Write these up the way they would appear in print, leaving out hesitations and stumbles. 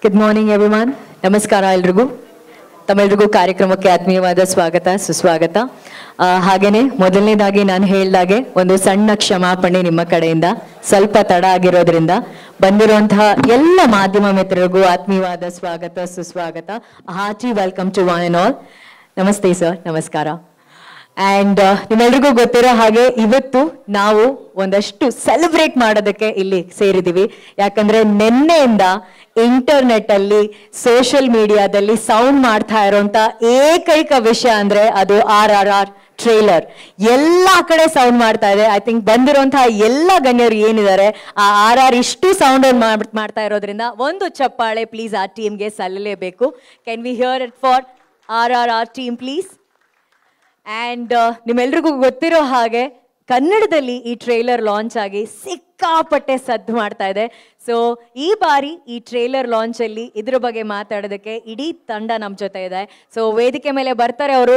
Good morning everyone. ನಮಸ್ಕಾರ ಎಲ್ರಿಗೂ. ತಮ್ಮೆಲ್ರಿಗೂ ಕಾರ್ಯಕ್ರಮಕ್ಕೆ ಆತ್ಮೀಯವಾದ ಸ್ವಾಗತ ಸುಸ್ವಾಗತ. ಹಾಗೇನೆ ಮೊದಲನೇದಾಗಿ ನಾನು ಹೇಳ್ದಾಗೆ ಒಂದು ಸಣ್ಣ ಕ್ಷಮಾಪಣೆ ನಿಮ್ಮ ಕಡೆಯಿಂದ, ಸ್ವಲ್ಪ ತಡ ಆಗಿರೋದ್ರಿಂದ. ಬಂದಿರುವಂತಹ ಎಲ್ಲ ಮಾಧ್ಯಮ ಮಿತ್ರರಿಗೂ ಆತ್ಮೀಯವಾದ ಸ್ವಾಗತ ಸುಸ್ವಾಗತ. Hearty welcome to one and all. ನಮಸ್ತೆ ಸರ್, ನಮಸ್ಕಾರ. ಅಂಡ್ ನಿಮ್ಮೆಲ್ರಿಗೂ ಗೊತ್ತಿರೋ ಹಾಗೆ ಇವತ್ತು ನಾವು ಒಂದಷ್ಟು ಸೆಲೆಬ್ರೇಟ್ ಮಾಡೋದಕ್ಕೆ ಇಲ್ಲಿ ಸೇರಿದೀವಿ. ಯಾಕಂದ್ರೆ ನಿನ್ನೆಯಿಂದ ಇಂಟರ್ನೆಟ್ ಅಲ್ಲಿ ಸೋಷಿಯಲ್ ಮೀಡಿಯಾದಲ್ಲಿ ಸೌಂಡ್ ಮಾಡ್ತಾ ಇರೋಂತ ಏಕೈಕ ವಿಷಯ ಅಂದ್ರೆ ಅದು RRR ಟ್ರೇಲರ್. ಎಲ್ಲಾ ಕಡೆ ಸೌಂಡ್ ಮಾಡ್ತಾ ಇದೆ. ಐ ಥಿಂಕ್ ಬಂದಿರುವಂತಹ ಎಲ್ಲ ಗಣ್ಯರು ಏನಿದ್ದಾರೆ ಆ RR ಇಷ್ಟು ಸೌಂಡ್ ಮಾಡ್ತಾ ಇರೋದ್ರಿಂದ ಒಂದು ಚಪ್ಪಾಳೆ ಪ್ಲೀಸ್ ಆ ಟೀಮ್ಗೆ ಸಲ್ಲಲೇಬೇಕು. Can we hear it for RRR team please? And ನಿಮ್ಮೆಲ್ರಿಗೂ ಗೊತ್ತಿರೋ ಹಾಗೆ ಕನ್ನಡದಲ್ಲಿ ಈ ಟ್ರೇಲರ್ ಲಾಂಚ್ ಆಗಿ ಸಿಕ್ಕಾಪಟ್ಟೆ ಸದ್ದು ಮಾಡ್ತಾ ಇದೆ. ಸೊ ಈ ಬಾರಿ ಈ ಟ್ರೇಲರ್ ಲಾಂಚ್ ಅಲ್ಲಿ ಇದ್ರ ಬಗ್ಗೆ ಮಾತಾಡೋದಕ್ಕೆ ಇಡೀ ತಂಡ ನಮ್ಮ ಜೊತೆ ಇದೆ. ಸೊ ವೇದಿಕೆ ಮೇಲೆ ಬರ್ತಾರೆ ಅವರು,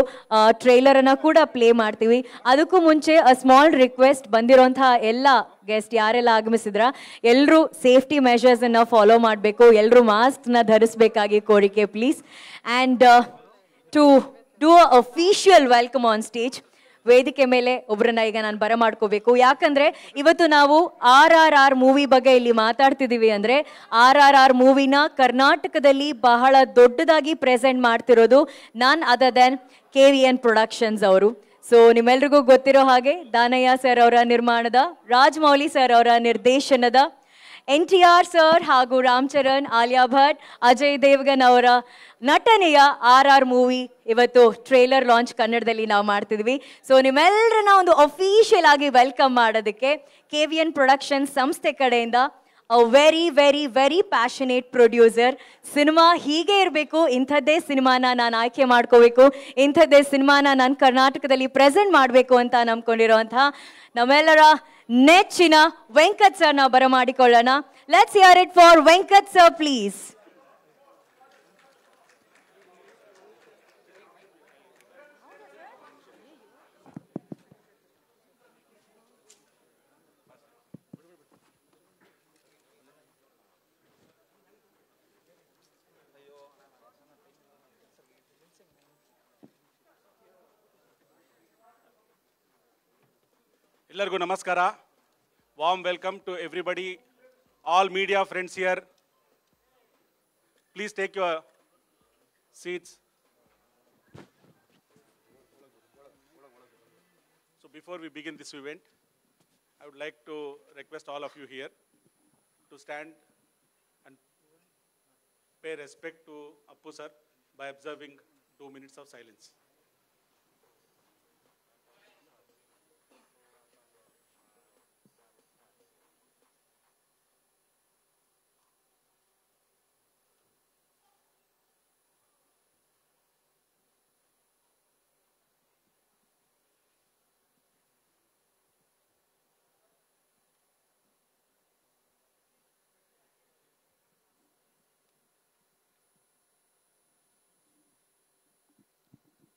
ಟ್ರೇಲರ್ ಅನ್ನ ಕೂಡ ಪ್ಲೇ ಮಾಡ್ತೀವಿ. ಅದಕ್ಕೂ ಮುಂಚೆ ಅ ಸ್ಮಾಲ್ ರಿಕ್ವೆಸ್ಟ್, ಬಂದಿರೋಂತಹ ಎಲ್ಲ ಗೆಸ್ಟ್ ಯಾರೆಲ್ಲ ಆಗಮಿಸಿದ್ರ ಎಲ್ಲರೂ ಸೇಫ್ಟಿ ಮೆಷರ್ಸ್ ಅನ್ನ ಫಾಲೋ ಮಾಡಬೇಕು, ಎಲ್ಲರೂ ಮಾಸ್ಕ್ ನ ಧರಿಸಬೇಕಾಗಿ ಕೋರಿಕೆ please. And to do official welcome on stage, ವೇದಿಕೆ ಮೇಲೆ ಒಬ್ಬರನ್ನ ಈಗ ನಾನು ಬರಮಾಡ್ಕೋಬೇಕು. ಯಾಕಂದ್ರೆ ಇವತ್ತು ನಾವು RRR ಮೂವಿ ಬಗ್ಗೆ ಇಲ್ಲಿ ಮಾತಾಡ್ತಿದೀವಿ ಅಂದ್ರೆ RRR ಮೂವಿನ ಕರ್ನಾಟಕದಲ್ಲಿ ಬಹಳ ದೊಡ್ಡದಾಗಿ ಪ್ರೆಸೆಂಟ್ ಮಾಡ್ತಿರೋದು none other than KVN productions ಅವರು. ಸೊ ನಿಮ್ಮೆಲ್ರಿಗೂ ಗೊತ್ತಿರೋ ಹಾಗೆ ದಾನಯ್ಯ ಸರ್ ಅವರ ನಿರ್ಮಾಣದ, ರಾಜಮೌಳಿ ಸರ್ ಅವರ ನಿರ್ದೇಶನದ, NTR ಸರ್ ಹಾಗೂ ರಾಮ್ ಚರಣ್, ಆಲಿಯಾ ಭಟ್, ಅಜಯ್ ದೇವಗನ್ ಅವರ ನಟನೆಯ RR ಮೂವಿ ಇವತ್ತು ಟ್ರೇಲರ್ ಲಾಂಚ್ ಕನ್ನಡದಲ್ಲಿ ನಾವು ಮಾಡ್ತಿದ್ವಿ. ಸೊ ನಿಮ್ಮೆಲ್ಲರನ್ನ ಒಂದು ಅಫಿಷಿಯಲ್ ಆಗಿ ವೆಲ್ಕಮ್ ಮಾಡೋದಕ್ಕೆ KVN ಪ್ರೊಡಕ್ಷನ್ ಸಂಸ್ಥೆ ಕಡೆಯಿಂದ very very very passionate producer. Cinema ಹೀಗೆ ಇರಬೇಕು, ಇಂಥದ್ದೇ ಸಿನಿಮಾನ ನಾನು ಆಯ್ಕೆ ಮಾಡ್ಕೋಬೇಕು, ಇಂಥದ್ದೇ ಸಿನಿಮಾನ ನಾನು ಕರ್ನಾಟಕದಲ್ಲಿ ಪ್ರೆಸೆಂಟ್ ಮಾಡಬೇಕು ಅಂತ ನಂಬ್ಕೊಂಡಿರೋಂತಹ ನಮ್ಮೆಲ್ಲರ ನೆಚ್ಚಿನ ವೆಂಕಟ್ ಸರ್ ನಾವು ಬರಮಾಡಿಕೊಳ್ಳೋಣ. Let's hear it for Venkat sir please. ಎಲ್ಲರಿಗೂ ನಮಸ್ಕಾರ. Warm welcome to everybody, all media friends here. Please take your seats. So before we begin this event, I would like to request all of you here to stand and pay respect to Appu sir by observing 2 minutes of silence.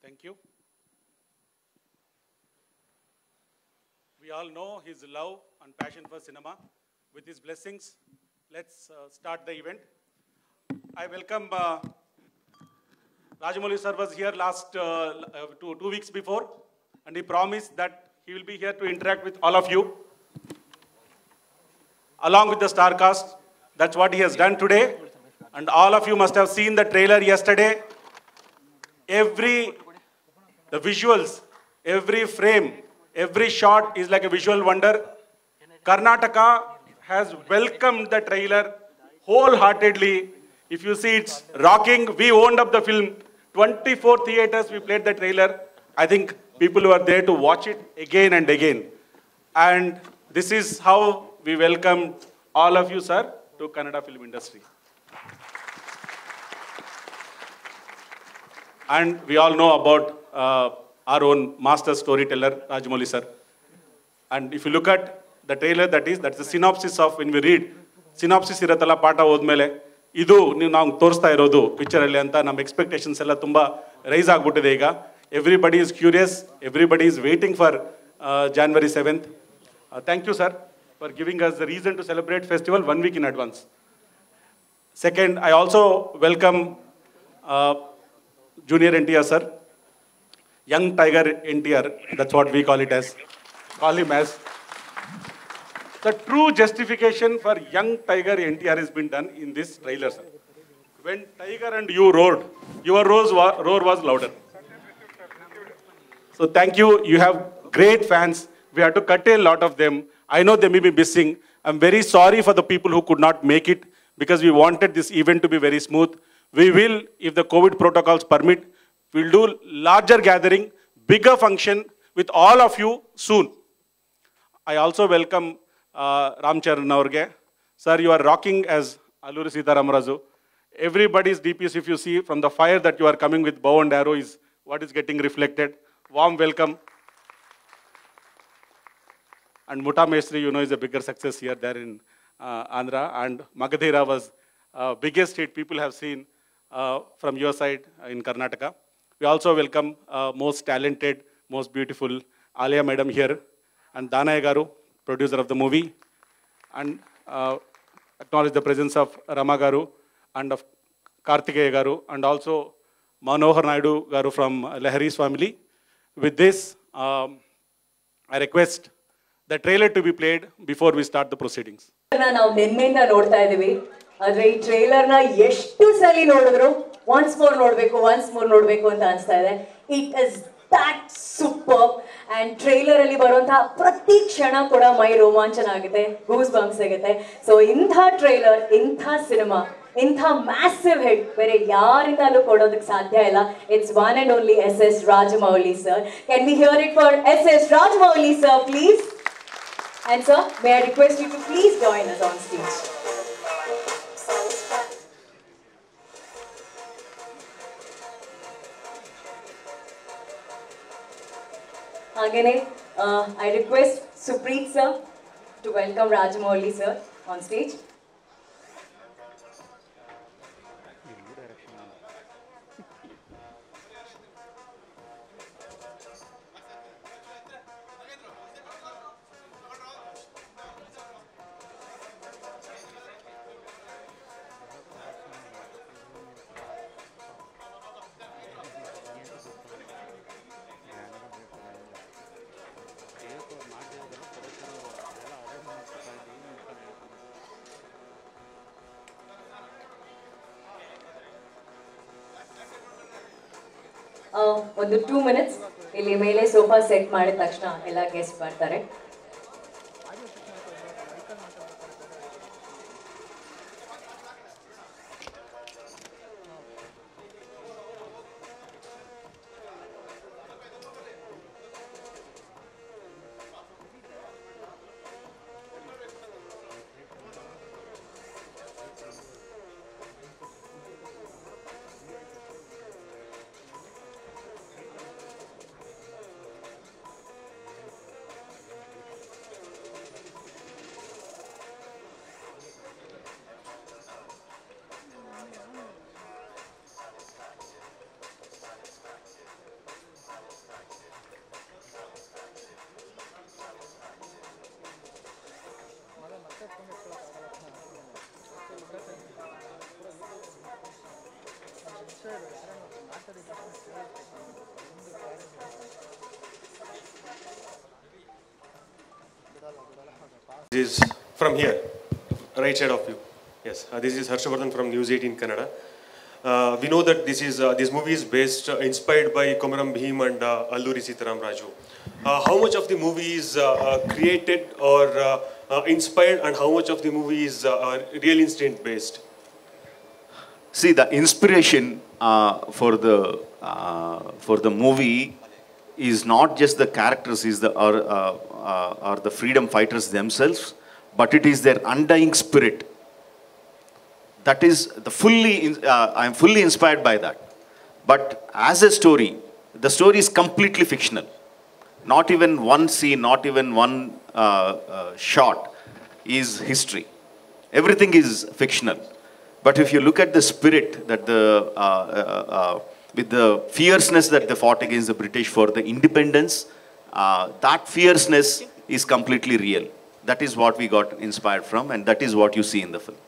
Thank you. We all know his love and passion for cinema. With his blessings, let's start the event. I welcome Rajamouli sir was here last two weeks before, and he promised that he will be here to interact with all of you along with the star cast. That's what he has done today, and all of you must have seen the trailer yesterday. The visuals, every frame, every shot is like a visual wonder. Karnataka has welcomed the trailer wholeheartedly. If you see, it's rocking. We owned up the film. 24 theaters we played the trailer. I think people were there to watch it again and again. And this is how we welcome all of you, sir, to Kannada film industry. And we all know about our own master storyteller, Rajamouli sir. And if you look at the trailer, that's the synopsis of, when we read, synopsis iratala paata hodmele, idu ನಾವು ತೋರಿಸ್ತಾ ಇರೋದು picture ಅಲ್ಲಿ ಅಂತ ನಮ್ಮ expectations ಎಲ್ಲ ತುಂಬಾ rice ಆಗ್ಬಿಟ್ಟಿದೆ ಈಗ. Everybody is curious, everybody is waiting for January 7th. Thank you, sir, for giving us the reason to celebrate festival 1 week in advance. Second, I also welcome Junior NTR sir, young tiger NTR, that's what we call it as, call him as. The true justification for young tiger NTR has been done in this trailer, sir. When Tiger and you roared, your roar was louder. So thank you. You have great fans. We have to cut a lot of them. I know they may be missing. I'm very sorry for the people who could not make it because we wanted this event to be very smooth. We will, if the COVID protocols permit, we'll do larger gathering, bigger function with all of you soon. I also welcome Ram Charan Aurge. Sir, you are rocking as Alluri Sitaramraju. Everybody's DPS, if you see, from the fire that you are coming with bow and arrow is what is getting reflected. Warm welcome. And Mutta Mestri, you know, is a bigger success here there in Andhra. And Magadhira was biggest hit people have seen from your side in Karnataka. We also welcome most talented, most beautiful Alia Madam here. And Danaya Garu, producer of the movie. And acknowledge the presence of Rama Garu and of Kartikeya Garu. And also Manohar Naidu Garu from Lahari's family. With this, I request the trailer to be played before we start the proceedings. ನಾವು ನಿನ್ನೆಯಿಂದ ನೋಡ್ತಾ ಇದೀವಿ ಆದ್ರೆ ಈ trailer ನ ಎಷ್ಟು ಸಲ ನೋಡಿದ್ರು ಒನ್ಸ್ ಮೋರ್ ನೋಡ್ಬೇಕು ಅಂತ ಅನಿಸ್ತಾ ಇದೆ. It is that super and trailer ಅಲ್ಲಿ ಬರುವಂತಹ ಪ್ರತಿ ಕ್ಷಣ ಕೂಡ ಮೈ ರೋಮಾಂಚನ ಆಗುತ್ತೆ, ಗೂಸ್ ಬಂಪ್ಸ್ ಆಗುತ್ತೆ. ಸೊ ಇಂಥ ಟ್ರೈಲರ್, ಇಂಥ ಸಿನಿಮಾ, ಇಂಥ ಮ್ಯಾಸಿವ್ ಹಿಟ್ ಬೇರೆ ಯಾರಿಂದಲೂ ಕೊಡೋದಕ್ಕೆ ಸಾಧ್ಯ ಇಲ್ಲ. It's one and only SS Rajamouli sir. Can we hear it for SS Rajamouli sir, please? And sir, may I request you to please join us on stage. Again, I request Supreet sir to welcome Rajamouli sir on stage. ಒಂದು 2 minutes ಇಲ್ಲಿ ಮೇಲೆ sofa set ಮಾಡಿದ ತಕ್ಷಣ ಎಲ್ಲ guest ಬರ್ತಾರೆ. This is from here, right side of you. Yes, this is Harshavardhan from News 18 Kannada. We know that this movie is based, inspired by Komaram Bhim and Alluri Sitaramraju. How much of the movie is created or inspired, and how much of the movie is real incident based? See, the inspiration for the movie is not just the characters, or the freedom fighters themselves, but it is their undying spirit. That is I am fully inspired by that. But as a story, the story is completely fictional. Not even one scene, not even one shot is history. Everything is fictional. But if you look at the spirit that with the fierceness that they fought against the British for the independence, that fierceness is completely real. That is what we got inspired from, and that is what you see in the film.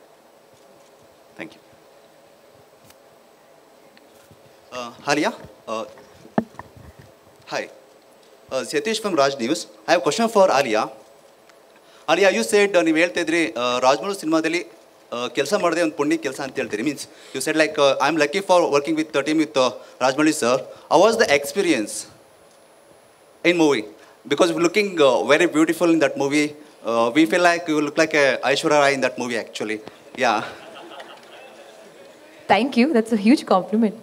Thank you. Halia? Hi. Satish from Raj News. I have a question for Alia. Alia, you said ನೀವು ಹೇಳ್ತಾ ಇದ್ರಿ ರಾಜ್ಮೌಳಿ ಸಿನಿಮಾದಲ್ಲಿ ಕೆಲಸ ಮಾಡದೆ ಒಂದು ಪುಣ್ಯ ಕೆಲಸ ಅಂತ ಹೇಳ್ತೀರಿ. Means you said like I am lucky for working with team with Rajamouli sir. How was the experience in movie? Because we're looking very beautiful in that movie. We feel like you look like Aishwarya Rai in that movie actually. Yeah. Thank you. That's a huge compliment.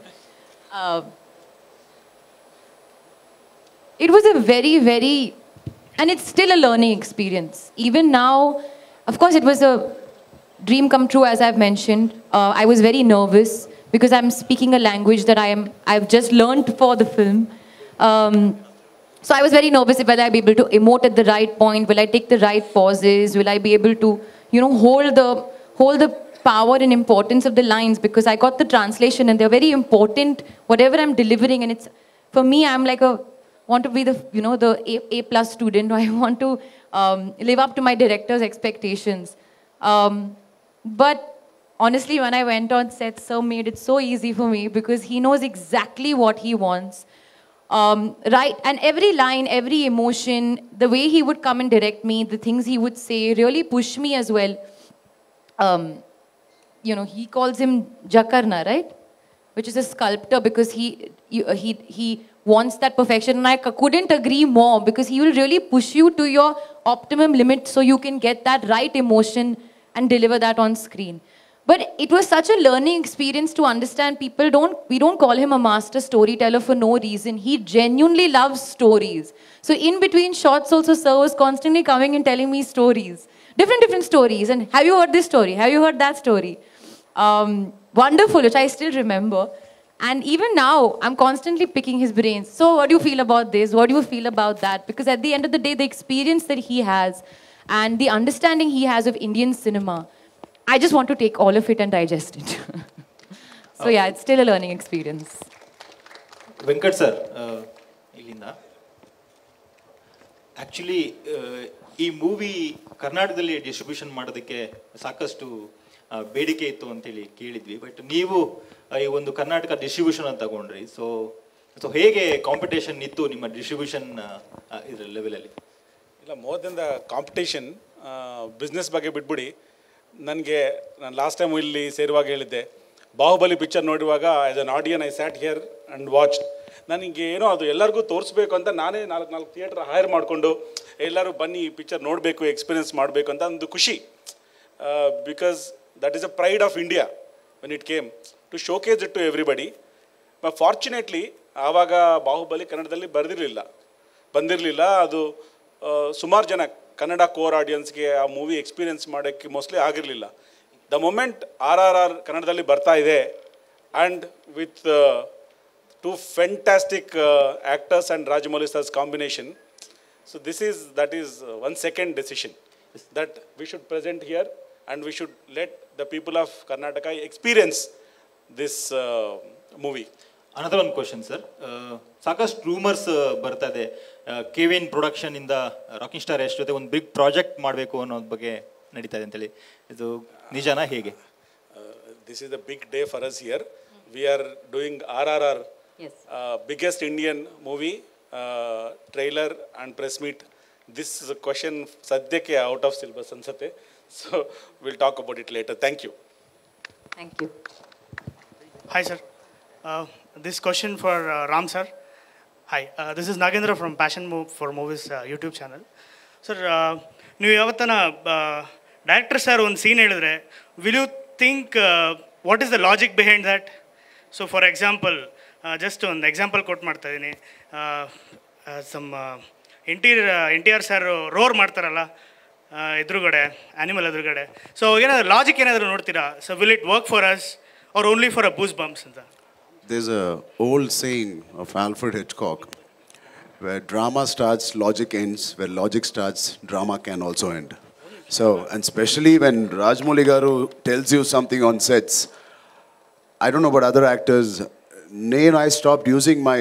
It was a very, very, and it's still a learning experience. Even now, of course, it was a dream come true, as I've mentioned. I was very nervous because I'm speaking a language that I've just learned for the film. So I was very nervous if whether I'll be able to emote at the right point, will I take the right pauses, will I be able to, hold the power and importance of the lines, because I got the translation and they're very important, whatever I'm delivering, and it's, for me, I'm like want to be the, the A+ student. I want to live up to my director's expectations. But honestly, when I went on set, Sir made it so easy for me because he knows exactly what he wants. Right, and every line, every emotion, the way he would come and direct me, the things he would say really pushed me as well. He calls him Jakarna, right? Which is a sculptor, because he wants that perfection, and I couldn't agree more, because he will really push you to your optimum limit so you can get that right emotion and deliver that on screen. But it was such a learning experience to understand we don't call him a master storyteller for no reason. He genuinely loves stories. So in between shots also, Sir was constantly coming and telling me stories. Different stories. And have you heard this story? Have you heard that story? Wonderful, which I still remember. And even now, I'm constantly picking his brains. So what do you feel about this? What do you feel about that? Because at the end of the day, the experience that he has and the understanding he has of Indian cinema, I just want to take all of it and digest it. So yeah, it's still a learning experience. Venkat sir, ಇಲ್ಲಿಂದ actually ಈ movie ಕರ್ನಾಟಕದಲ್ಲಿ distribution ಮಾಡೋದಕ್ಕೆ ಸಾಕಷ್ಟು ಬೇಡಿಕೆ ಇತ್ತು ಅಂತೇಳಿ ಕೇಳಿದ್ವಿ. But ನೀವು ಈ ಒಂದು ಕರ್ನಾಟಕ ಡಿಸ್ಟ್ರಿಬ್ಯೂಷನ್ ಅಂತ ತಗೊಂಡ್ರಿ. ಸೊ ಹೇಗೆ ಕಾಂಪಿಟೇಷನ್ ಇತ್ತು ನಿಮ್ಮ ಡಿಸ್ಟ್ರಿಬ್ಯೂಷನ್ ಇದರ ಲೆವೆಲಲ್ಲಿ? ಇಲ್ಲ, more than the competition, business ಬಗ್ಗೆ ಬಿಟ್ಬಿಡಿ. ನಾನು ಲಾಸ್ಟ್ ಟೈಮ್ ಇಲ್ಲಿ ಸೇರುವಾಗ ಹೇಳಿದ್ದೆ, ಬಾಹುಬಲಿ ಪಿಕ್ಚರ್ ನೋಡುವಾಗ as an ಆಡಿಯನ್ I sat here and watched. ನನಗೆ ಏನೋ ಅದು ಎಲ್ಲರಿಗೂ ತೋರಿಸ್ಬೇಕು ಅಂತ ನಾನೇ ನಾಲ್ಕು ಥಿಯೇಟ್ರ್ ಹೈರ್ ಮಾಡಿಕೊಂಡು ಎಲ್ಲರೂ ಬನ್ನಿ ಈ ಪಿಕ್ಚರ್ ನೋಡಬೇಕು, ಎಕ್ಸ್ಪೀರಿಯನ್ಸ್ ಮಾಡಬೇಕು ಅಂತ ಒಂದು ಖುಷಿ. Because that is a pride of India when it came to showcase it to everybody. But fortunately ಆವಾಗ ಬಾಹುಬಲಿ ಕನ್ನಡದಲ್ಲಿ ಬಂದಿರಲಿಲ್ಲ. ಅದು ಸುಮಾರು ಜನ ಕನ್ನಡ ಕೋರ್ ಆಡಿಯನ್ಸ್ಗೆ ಆ ಮೂವಿ ಎಕ್ಸ್ಪೀರಿಯನ್ಸ್ ಮಾಡೋಕ್ಕೆ ಮೋಸ್ಟ್ಲಿ ಆಗಿರಲಿಲ್ಲ. ದ ಮೊಮೆಂಟ್ RRR ಕನ್ನಡದಲ್ಲಿ ಬರ್ತಾ ಇದೆ, and with two fantastic actors and Rajamouli sir's combination, so that is 1 second decision that we should present here, and we should let the people of Karnataka experience this movie. Another one question, sir. ಸಾಕಷ್ಟು rumours ಬರ್ತಾ ಇದೆ, KVN production ಇಂದ rocking star Yash ಜೊತೆ ಒಂದು big project ಮಾಡಬೇಕು ಅನ್ನೋದ್ರ ಬಗ್ಗೆ ನಡೀತಾ ಇದೆ ಅಂತೇಳಿ. ಇದು ನಿಜನಾ, ಹೇಗೆ? This is the big day for us here. We are doing RRR, yes. Biggest Indian movie, trailer and press meet. This is a question sadyake out of syllabus ansate, so we'll talk about it later. Thank you. Thank you. Hi sir, this question for Ram sir. Hi, this is Nagendra from Passion for Movies YouTube channel. Sir, ನೀವು ಯಾವತ್ತನ director sir ಒಂದು scene ಹೇಳಿದ್ರೆ, will you think what is the logic behind that? So for example, just ಒಂದು example ಕೊಟ್ಟು ಮಾಡ್ತಾ ಇದ್ದೀನಿ. Some NTR sir ರೋರ್ ಮಾಡ್ತಾರಲ್ಲ ಎದುರುಗಡೆ, ಆ್ಯನಿಮಲ್ ಎದುರುಗಡೆ. ಸೊ ಏನಾದರೂ ಲಾಜಿಕ್ ಏನಾದರೂ ನೋಡ್ತೀರಾ? So will it work for us or only for a goose bumps ಅಂತ? There's an old saying of Alfred Hitchcock, where drama starts, logic ends. Where logic starts, drama can also end. So, and especially when Rajamouli Garu tells you something on sets, I don't know about other actors, Nay and I stopped using my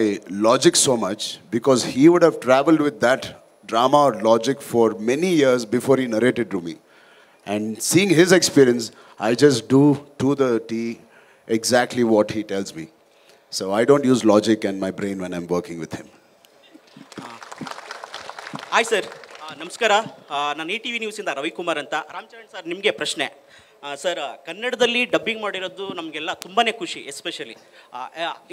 logic so much, because he would have traveled with that drama or logic for many years before he narrated to me. And seeing his experience, I just do to the T exactly what he tells me. So I don't use logic and my brain when I'm working with him. Hi sir, ನಮಸ್ಕಾರ. ನಾನು ETV ನ್ಯೂಸಿಂದ Ravikumar ಅಂತ. Ram Charan sir, ನಿಮಗೆ ಪ್ರಶ್ನೆ. Sir, ಕನ್ನಡದಲ್ಲಿ dubbing ಮಾಡಿರೋದು ನಮಗೆಲ್ಲ ತುಂಬಾ ಖುಷಿ. ಎಸ್ಪೆಷಲಿ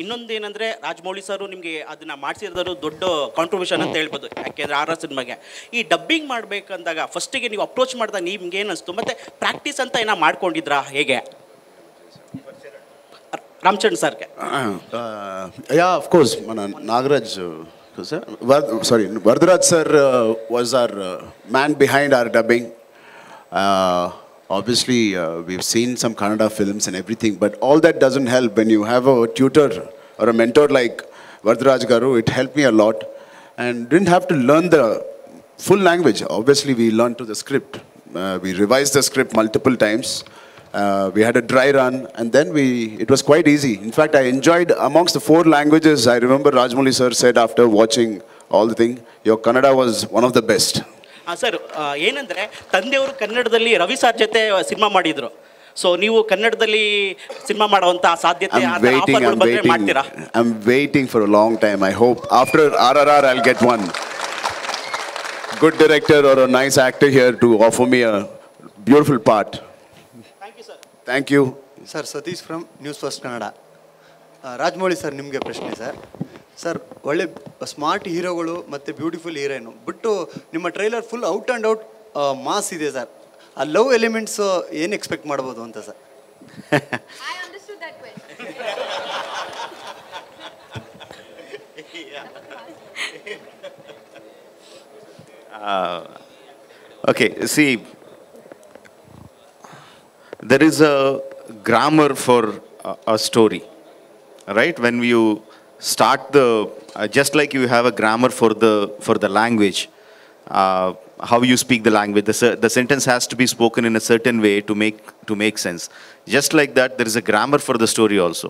ಇನ್ನೊಂದೇನೆಂದರೆ ರಾಜಮೌಳಿ ಸರು ನಿಮಗೆ ಅದನ್ನು ಮಾಡಿಸಿರೋದು ದೊಡ್ಡ ಕಾಂಟ್ರಿಬ್ಯೂಷನ್ ಅಂತ ಹೇಳ್ಬೋದು. ಯಾಕೆಂದರೆ RR ಸಿನಿಮಾಗೆ ಈ ಡಬ್ಬಿಂಗ್ ಮಾಡಬೇಕಂದಾಗ ಫಸ್ಟಿಗೆ ನೀವು ಅಪ್ರೋಚ್ ಮಾಡಿದಾಗ ನಿಮ್ಗೆ ಏನು ಅನಿಸ್ತು? ಮತ್ತು ಪ್ರಾಕ್ಟೀಸ್ ಅಂತ ಏನೋ ಮಾಡ್ಕೊಂಡಿದ್ರಾ, ಹೇಗೆ? ರಾಮಚರಣ್ ಸರ್ಗೆ. Yeah, of course. Nagaraj, Vardharaj sir was our man behind our dubbing. Obviously, we've seen some Kannada films and everything, but all that doesn't help when you have a tutor or a mentor like Vardharaj Garu. It helped me a lot, and didn't have to learn the full language. Obviously, we learned to the script. We revised the script multiple times. We had a dry run, and then it was quite easy. In fact, I enjoyed amongst the 4 languages. I remember Rajmouli sir said after watching all the thing, your Kannada was one of the best. Sir, ಏನಂದರೆ ತಂದೆಯವರು ಕನ್ನಡದಲ್ಲಿ Ravi sir ಜೊತೆ cinema ಮಾಡಿದರು. So ನೀವು ಕನ್ನಡದಲ್ಲಿ cinema ಮಾಡುವಂಥ ಸಾಧ್ಯತೆ ಮಾಡ್ತೀರಾ? I'm waiting for a long time. I hope after RRR I'll get one good director or a nice actor here to offer me a beautiful part. Thank you. Sir, Satish from News First Kannada. Rajamouli sir, ನಿಮಗೆ ಪ್ರಶ್ನೆ sir. Sir, ಒಳ್ಳೆ smart ಹೀರೋಗಳು ಮತ್ತು beautiful heroine ಬಿಟ್ಟು ನಿಮ್ಮ trailer full out and out mass ಇದೆ sir. ಆ love elements ಏನು ಎಕ್ಸ್ಪೆಕ್ಟ್ ಮಾಡ್ಬೋದು ಅಂತ sir? Okay, see, there is a grammar for a story, right? When you start just like you have a grammar for the language, how you speak the language, the sentence has to be spoken in a certain way to make sense. Just like that, there is a grammar for the story also.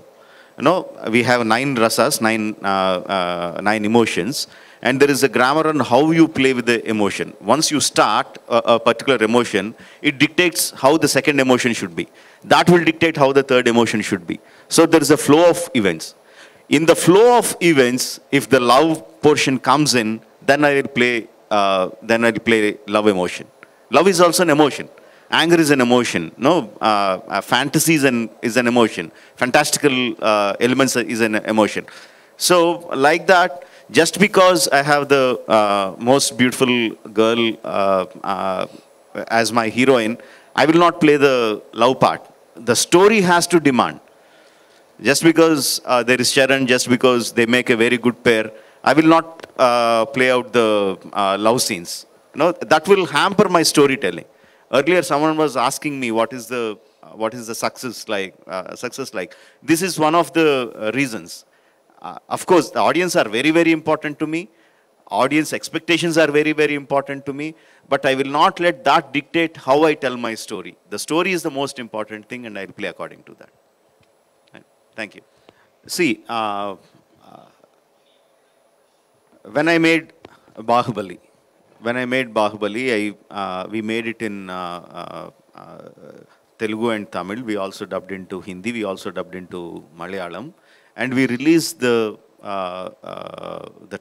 You know, we have 9 rasas, 9 emotions, and there is a grammar on how you play with the emotion. Once you start a particular emotion, it dictates how the second emotion should be. That will dictate how the third emotion should be. So there is a flow of events. In the flow of events, if the love portion comes in, then I will play love emotion. Love is also an emotion. Anger is an emotion. No, fantasy is an emotion. Fantastical elements is an emotion. So like that, just because I have the most beautiful girl as my heroine, I will not play the love part. The story has to demand. Just because there is Sharon, just because they make a very good pair, I will not play out the love scenes. No, that will hamper my storytelling. Earlier, someone was asking me what is the success like. This is one of the reasons. Of course, the audience are very, very important to me. Audience expectations are very, very important to me. But I will not let that dictate how I tell my story. The story is the most important thing, and I will play according to that. Thank you. See, when I made Bahubali, we made it in Telugu and Tamil. We also dubbed into Hindi. We also dubbed into Malayalam. And we released the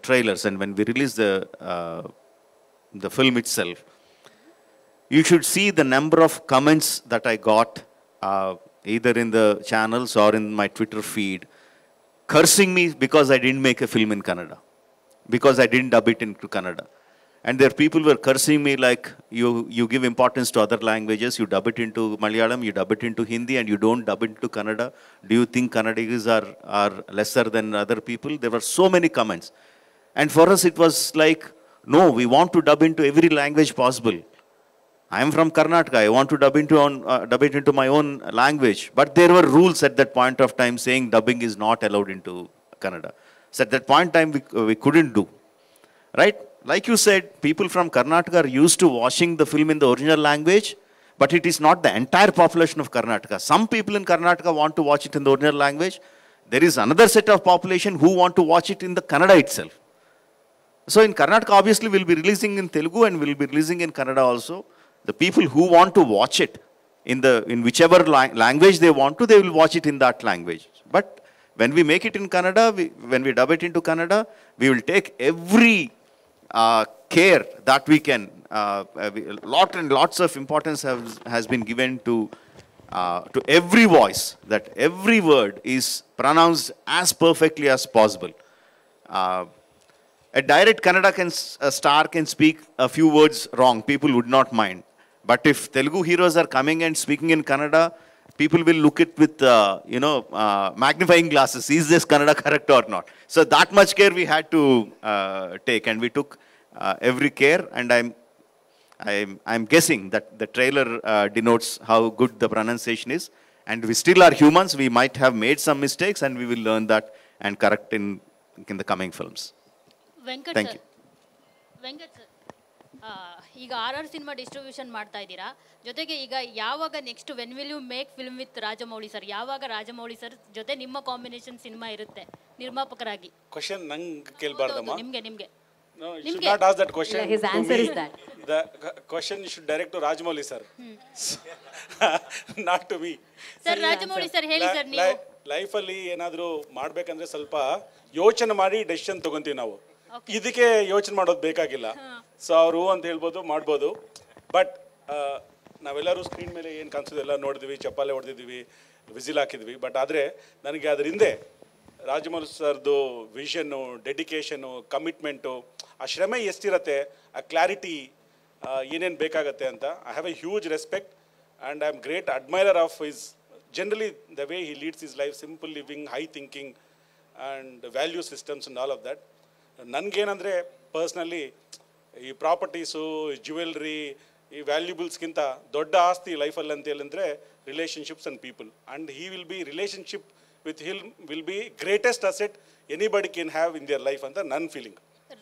trailers. And when we released the film itself, you should see the number of comments that I got, either in the channels or in my Twitter feed, cursing me because I didn't make a film in Kannada, because I didn't dub it into Kannada. And there people were cursing me like, you give importance to other languages, you dub it into Malayalam, you dub it into Hindi, and you don't dub it into Kannada. Do you think Kannadigas are lesser than other people? There were so many comments. And for us, it was like, no, we want to dub into every language possible. I am from Karnataka. I want to dub it into my own language. But there were rules at that point of time saying dubbing is not allowed into Kannada. So at that point in time, we couldn't do. Right? Like you said, people from Karnataka are used to watching the film in the original language, but it is not the entire population of Karnataka. Some people in Karnataka want to watch it in the original language. There is another set of population who want to watch it in the Kannada itself. So in Karnataka, obviously, we'll be releasing in Telugu and we'll be releasing in Kannada also. The people who want to watch it in whichever language they want to, they will watch it in that language. But when we make it in Kannada, when we dub it into Kannada, we will take every care that we can. Lots of importance has been given to every voice, that every word is pronounced as perfectly as possible. A direct Kannada star can speak a few words wrong, people would not mind. But if Telugu heroes are coming and speaking in Kannada, people will look at with, magnifying glasses. Is this Kannada correct or not? So that much care we had to take, and we took every care. And I'm guessing that the trailer denotes how good the pronunciation is. And we still are humans. We might have made some mistakes, and we will learn that and correct in the coming films. Thank you. Venkat sir, ಈಗ RR ಸಿನಿಮಾ distribution ಮಾಡ್ತಾ ಇದ್ದೀರಾ, ಜೊತೆಗೆ ಈಗ ಯಾವಾಗ next when will you make film with Rajamouli sir, ಯಾವಾಗ Rajamouli sir ಜೊತೆ ನಿಮ್ಮ ಕಾಂಬಿನೇಷನ್ ಸಿನಿಮಾ ಇರುತ್ತೆ ನಿರ್ಮಾಪಕರಾಗಿ? ಕ್ವಶನ್ ನಂಗೆ ಕೇಳಬಾರ್ದಮ್ಮ. ನಿಮಗೆ No, you should not ask that question. His answer is that. The question you should direct to Rajamouli sir. Not to me. Sir Rajamouli sir ಹೇಳಿ sir, ನೀವು ಲೈಫಲ್ಲಿ ಏನಾದರೂ ಮಾಡಬೇಕಂದ್ರೆ ಸ್ವಲ್ಪ ಯೋಚನೆ ಮಾಡಿ ಡೆಸಿಷನ್ ತಗೊಂತೀವಿ ನಾವು. ಇದಕ್ಕೆ ಯೋಚನೆ ಮಾಡೋದು ಬೇಕಾಗಿಲ್ಲ. ಸೊ ಅವರು ಅಂತ ಹೇಳ್ಬೋದು, ಮಾಡ್ಬೋದು. ಬಟ್ ನಾವೆಲ್ಲರೂ ಸ್ಕ್ರೀನ್ ಮೇಲೆ ಏನು ಕಾಣಿಸೋದು ಎಲ್ಲ ನೋಡಿದ್ವಿ, ಚಪ್ಪಾಲೆ ಹೊಡೆದಿದ್ವಿ, ವಿಸಿಲ್ ಹಾಕಿದ್ವಿ. ಬಟ್ ಆದರೆ ನನಗೆ ಅದ್ರ ಹಿಂದೆ ರಾಜಮೌಳಿ ಸರ್ದು ವಿಷನ್ನು, ಡೆಡಿಕೇಶನು, ಕಮಿಟ್ಮೆಂಟು, ಆ ಶ್ರಮೆ ಎಷ್ಟಿರುತ್ತೆ, ಆ ಕ್ಲಾರಿಟಿ ಏನೇನು ಬೇಕಾಗತ್ತೆ ಅಂತ. I have a huge respect and I am great admirer of his generally the way he leads his life, simple living, high thinking and value systems and all of that. ನನಗೇನಂದರೆ personally ಈ properties, jewellery, ಈ ವ್ಯಾಲ್ಯೂಬಲ್ಸ್ಗಿಂತ ದೊಡ್ಡ ಆಸ್ತಿ ಲೈಫಲ್ಲಿ ಅಂತ ಹೇಳಿದ್ರೆ relationships and people. And he will be relationship with him will be greatest asset anybody can have in their life ಅಂತ ನನ್ನ ಫೀಲಿಂಗ್.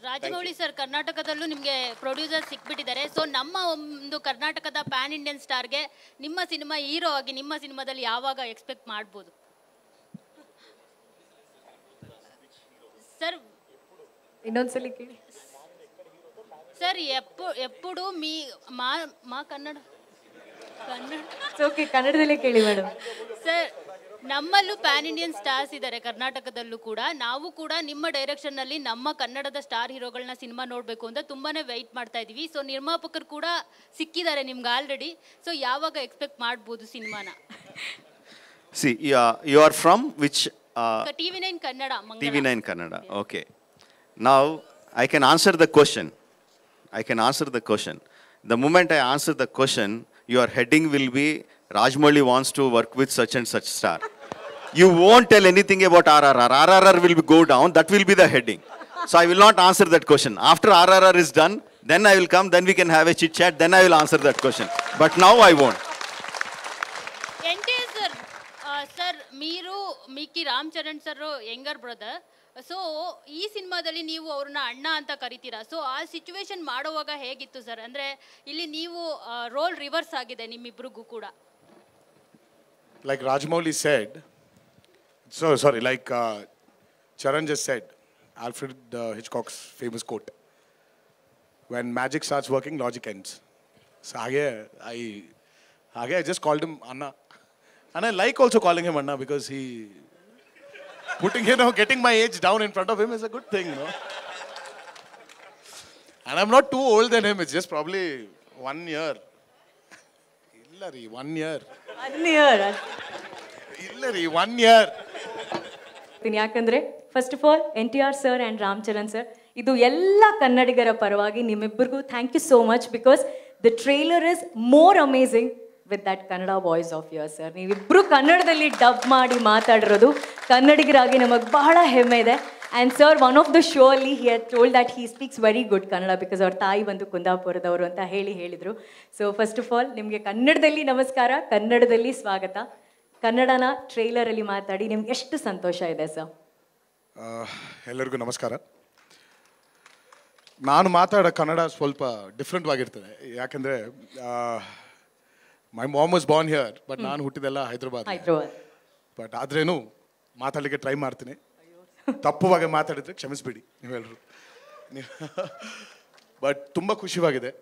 ರಾಜಮೌಳಿ ಸರ್ ಕರ್ನಾಟಕದಲ್ಲೂ ನಿಮಗೆ ಪ್ರೊಡ್ಯೂಸರ್ ಸಿಕ್ಬಿಟ್ಟಿದ್ದಾರೆ. ಸೊ ನಮ್ಮ ಒಂದು ಕರ್ನಾಟಕದ ಪ್ಯಾನ್ ಇಂಡಿಯನ್ ಸ್ಟಾರ್ಗೆ ನಿಮ್ಮ ಸಿನಿಮಾ ಹೀರೋ ಆಗಿ ನಿಮ್ಮ ಸಿನಿಮಾದಲ್ಲಿ ಯಾವಾಗ ಎಕ್ಸ್ಪೆಕ್ಟ್ ಮಾಡ್ಬೋದು ಸರ್? ಇನ್ನೊಂದ್ಸಲಿ ಕೇಳಿ ಸರ್. ಎప్పుడు ಮಾ ಕನ್ನಡ ಓಕೆ, ಕನ್ನಡದಲ್ಲೇ ಕೇಳಿ ಮೇಡಮ್. ಸರ್, ನಮ್ಮಲ್ಲೂ ಪ್ಯಾನ್ ಇಂಡಿಯನ್ ಸ್ಟಾರ್ಸ್ ಇದ್ದಾರೆ ಕರ್ನಾಟಕದಲ್ಲೂ ಕೂಡ. ನಾವು ಕೂಡ ನಿಮ್ಮ ಡೈರೆಕ್ಷನ್ನಲ್ಲಿ ನಮ್ಮ ಕನ್ನಡದ ಸ್ಟಾರ್ ಹೀರೋಗಳನ್ನ ಸಿನಿಮಾ ನೋಡಬೇಕು ಅಂತ ತುಂಬಾನೇ ವೆಯ್ಟ್ ಮಾಡ್ತಾ ಇದೀವಿ. ಸೊ ನಿರ್ಮಾಪಕರು ಕೂಡ ಸಿಕ್ಕಿದ್ದಾರೆ ನಿಮ್ಗೆ ಆಲ್ರೆಡಿ. ಸೊ ಯಾವಾಗ ಎಕ್ಸ್ಪೆಕ್ಟ್ ಮಾಡ್ಬೋದು ಸಿನಿಮಾನ? See, you are from which? TV9 Kannada. TV9 Kannada. Okay. Now I can answer the question. The moment I answer the question, your heading will be Rajamouli wants to work with such and such star. You won't tell anything about RRR. RRR will go down. That will be the heading. So I will not answer that question. After RRR is done, then I will come. Then we can have a chit chat. Then I will answer that question. But now I won't. Sir, మీరు ಮಿಕ್ಕಿ Ram Charan sir younger brother. So ಈ ಸಿನಿಮಾದಲ್ಲಿ ನೀವು ಅವ್ರನ್ನ ಅಣ್ಣ ಅಂತ ಕರಿತೀರಾ. So ಆ situation ಮಾಡುವಾಗ ಹೇಗಿತ್ತು ಸರ್? ಅಂದರೆ ಇಲ್ಲಿ ನೀವು ರೋಲ್ ರಿವರ್ಸ್ ಆಗಿದೆ ನಿಮ್ಮಿಬ್ರಿಗೂ ಕೂಡ. Like Rajamouli said, like Charan just said, Alfred Hitchcock's famous quote, when magic starts working, logic ends. So I just called him Anna. And I like also calling him Anna because he, getting my age down in front of him is a good thing, And I'm not too old than him, it's just probably 1 year. Illari, 1 year. 1 year. Illari, 1 year. ಯಾಕಂದ್ರೆ first of all NTR sir and Ram Charan sir, ಇದು ಎಲ್ಲ ಕನ್ನಡಿಗರ ಪರವಾಗಿ ನಿಮ್ಮಿಬ್ಬರಿಗೂ thank you so much, because the trailer is more amazing with that Kannada voice of your sir. ನೀವಿಬ್ಬರು ಕನ್ನಡದಲ್ಲಿ dub ಮಾಡಿ ಮಾತಾಡಿರೋದು ಕನ್ನಡಿಗರಾಗಿ ನಮಗೆ ಬಹಳ ಹೆಮ್ಮೆ ಇದೆ. And sir, one of the show ಅಲ್ಲಿ he had told that he speaks very good Kannada because ಅವ್ರ ತಾಯಿ ಬಂದು ಕುಂದಾಪುರದವರು ಅಂತ ಹೇಳಿದರು. ಸೊ ಫಸ್ಟ್ ಆಫ್ ಆಲ್ ನಿಮಗೆ ಕನ್ನಡದಲ್ಲಿ ನಮಸ್ಕಾರ, ಕನ್ನಡದಲ್ಲಿ ಸ್ವಾಗತ. ಕನ್ನಡನ ಟ್ರೈಲರಲ್ಲಿ ಮಾತಾಡಿ ನಿಮ್ಗೆ ಎಷ್ಟು ಸಂತೋಷ ಇದೆ ಸರ್? ಎಲ್ಲರಿಗೂ ನಮಸ್ಕಾರ. ನಾನು ಮಾತಾಡೋ ಕನ್ನಡ ಸ್ವಲ್ಪ ಡಿಫ್ರೆಂಟ್ ಆಗಿರ್ತದೆ, ಯಾಕಂದರೆ my mom was Born here, but ನಾನು ಹುಟ್ಟಿದೆಲ್ಲ ಹೈದರಾಬಾದ್. ಬಟ್ ಆದ್ರೇನು ಮಾತಾಡಲಿಕ್ಕೆ ಟ್ರೈ ಮಾಡ್ತೀನಿ. ತಪ್ಪುವಾಗಿ ಮಾತಾಡಿದ್ರೆ ಕ್ಷಮಿಸ್ಬಿಡಿ ನೀವೆಲ್ಲರೂ. ಬಟ್ ತುಂಬ ಖುಷಿಯಾಗಿದೆ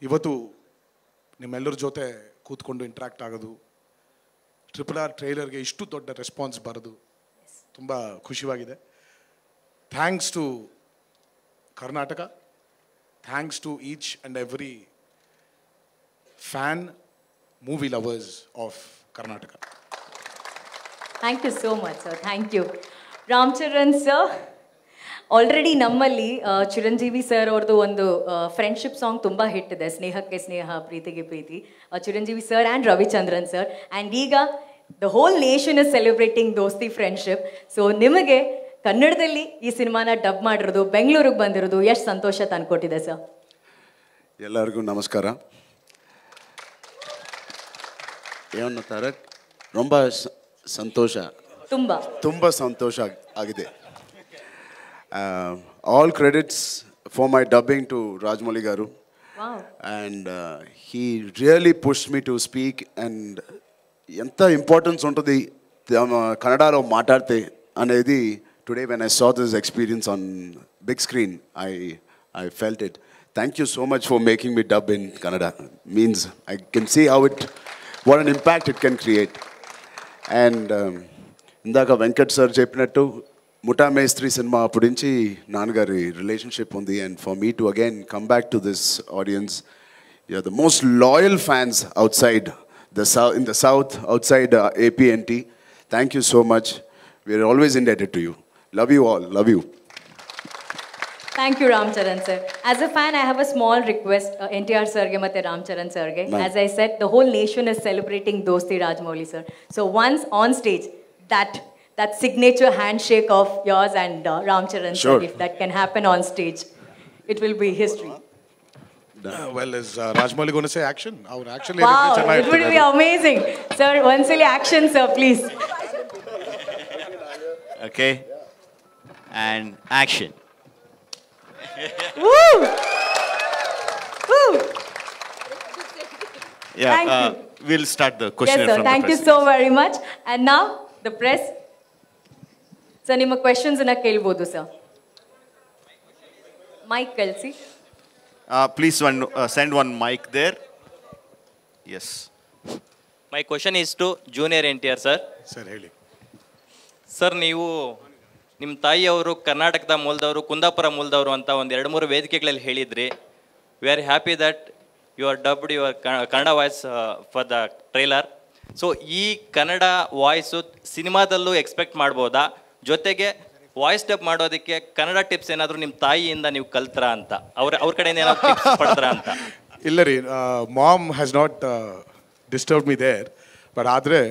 ಇವತ್ತು ನಿಮ್ಮೆಲ್ಲರ ಜೊತೆ ಕೂತ್ಕೊಂಡು ಇಂಟ್ರ್ಯಾಕ್ಟ್ ಆಗೋದು, RRR ಟ್ರೈಲರ್ಗೆ ಇಷ್ಟು ದೊಡ್ಡ ರೆಸ್ಪಾನ್ಸ್ ಬರೋದು ತುಂಬ ಖುಷಿಯಾಗಿದೆ. Thanks to Karnataka, thanks to each and every fan, movie lovers of Karnataka. Thank you so much sir, thank you. Ram Charan sir, already ನಮ್ಮಲ್ಲಿ ಚಿರಂಜೀವಿ ಸರ್ ಅವ್ರದ್ದು ಒಂದು ಫ್ರೆಂಡ್ಶಿಪ್ ಸಾಂಗ್ ತುಂಬ ಹಿಟ್ ಇದೆ, ಸ್ನೇಹಕ್ಕೆ ಸ್ನೇಹ ಪ್ರೀತಿಗೆ ಪ್ರೀತಿ, Chiranjeevi sir and Ravichandran sir. And ಈಗ the whole nation is celebrating dosti friendship. So ನಿಮಗೆ ಕನ್ನಡದಲ್ಲಿ ಈ ಸಿನಿಮಾನ ಡಬ್ ಮಾಡಿರೋದು, ಬೆಂಗಳೂರಿಗೆ ಬಂದಿರೋದು ಎಷ್ಟು ಸಂತೋಷ ತಂದ್ಕೊಟ್ಟಿದೆ ಸರ್? ಎಲ್ಲರಿಗೂ ನಮಸ್ಕಾರ. ಏನು ತಾರಕ್, ரொம்ப ಸಂತೋಷ, ತುಂಬ ಸಂತೋಷ ಆಗಿದೆ. All credits for my dubbing to Rajmouli garu. Wow. And he really pushed me to speak, and enta importance untadi kannada lo maatadte anedi. Today when I saw this experience on big screen, I felt it. Thank you so much for making me dub in Kannada. Means I can see how what an impact it can create. And indaka Venkat sir cheppinattu Mutta Mestri cinema apudinchi Nangari relationship undi, and for me to again come back to this audience, you're the most loyal fans outside the south, in the south, outside APNT. Thank you so much. We're always indebted to you. Love you all. Love you. Thank you, Ramcharan sir. As a fan, I have a small request, NTR sir ge matte Ramcharan sir ge. As I said, the whole nation is celebrating Dosti Rajmouli sir. So once on stage, that signature handshake of yours and Ramcharan sir, if that can happen on stage, it will be history. Well, is Rajmouli going to say action? Our action. Wow, it will be amazing. Sir, once only action, sir, please. Okay. And action. Woo! Woo! Yeah, we'll start the question yes, sir. from Thank the you so very much. And now, the press. Sir, ನಿಮ್ಮ questions ಅನ್ನ ಕೇಳ್ಬೋದು sir. Mic ಕಳಿಸಿ. Please send one mic there. Yes. My question is to Junior NTR sir. Sir, ಹೇಳಿ. Sir, ನೀವು ನಿಮ್ಮ ತಾಯಿಯವರು ಕರ್ನಾಟಕದ ಮೂಲದವರು, ಕುಂದಾಪುರ ಮೂಲದವರು ಅಂತ ಒಂದು 2-3 ವೇದಿಕೆಗಳಲ್ಲಿ ಹೇಳಿದ್ರಿ. We are happy that you are dubbed your Kannada voice for the trailer. So ಈ ಕನ್ನಡ ವಾಯ್ಸು ಸಿನಿಮಾದಲ್ಲೂ ಎಕ್ಸ್ಪೆಕ್ಟ್ ಮಾಡ್ಬೋದಾ? ಜೊತೆಗೆ ವಾಯ್ಸ್ ಡಬ್ ಮಾಡೋದಕ್ಕೆ ಕನ್ನಡ ಟಿಪ್ಸ್ ಏನಾದರೂ ನಿಮ್ಮ ತಾಯಿಯಿಂದ ನೀವು ಕಲ್ತ್ರಾ ಅಂತ, ಅವ್ರ ಕಡೆಯಿಂದ ಏನಾದ್ರು ಟಿಪ್ಸ್ ಪಡ್ತಾರಾ ಅಂತ? ಇಲ್ಲ ರೀ, mom has not disturb me there, but ಆದರೆ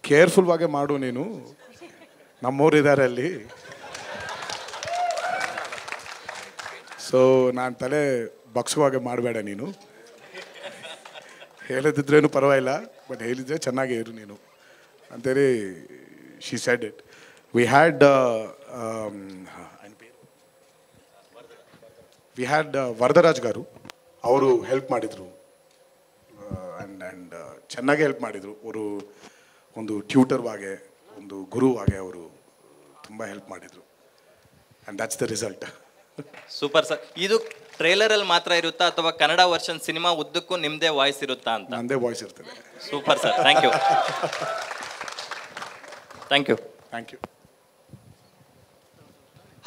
ಕೇರ್ಫುಲ್ ಆಗಿ ಮಾಡು ನೀನು, ನಮ್ಮವ್ರು ಇದ್ದಾರೆ ಅಲ್ಲಿ. ಸೊ ನಾನು ತಲೆ ಬಗ್ಸುವಾಗೆ ಮಾಡಬೇಡ ನೀನು, ಹೇಳದಿದ್ರೇನು ಪರವಾಗಿಲ್ಲ, ಬಟ್ ಹೇಳಿದ್ರೆ ಚೆನ್ನಾಗೇ ಇರು ನೀನು ಅಂತೇಳಿ she said it. We had Varadaraj gar, ಅವರು ಹೆಲ್ಪ್ ಮಾಡಿದರು, ಆ್ಯಂಡ್ ಚೆನ್ನಾಗೇ ಹೆಲ್ಪ್ ಮಾಡಿದರು. ಅವರು ಒಂದು ಟ್ಯೂಟರ್ವಾಗೆ, ಒಂದು ಗುರುವಾಗೆ ಅವರು ತುಂಬ ಹೆಲ್ಪ್ ಮಾಡಿದರು. And that's the result. Super sir. ಇದು ಟ್ರೈಲರಲ್ಲಿ ಮಾತ್ರ ಇರುತ್ತಾ ಅಥವಾ ಕನ್ನಡ ವರ್ಷನ್ ಸಿನಿಮಾ ಉದ್ದಕ್ಕೂ ನಿಮ್ಮದೇ ವಾಯ್ಸ್ ಇರುತ್ತಾ ಅಂತ? ನನ್ನದೇ ವಾಯ್ಸ್ ಇರ್ತದೆ. Super sir, thank you. Thank you. Thank you.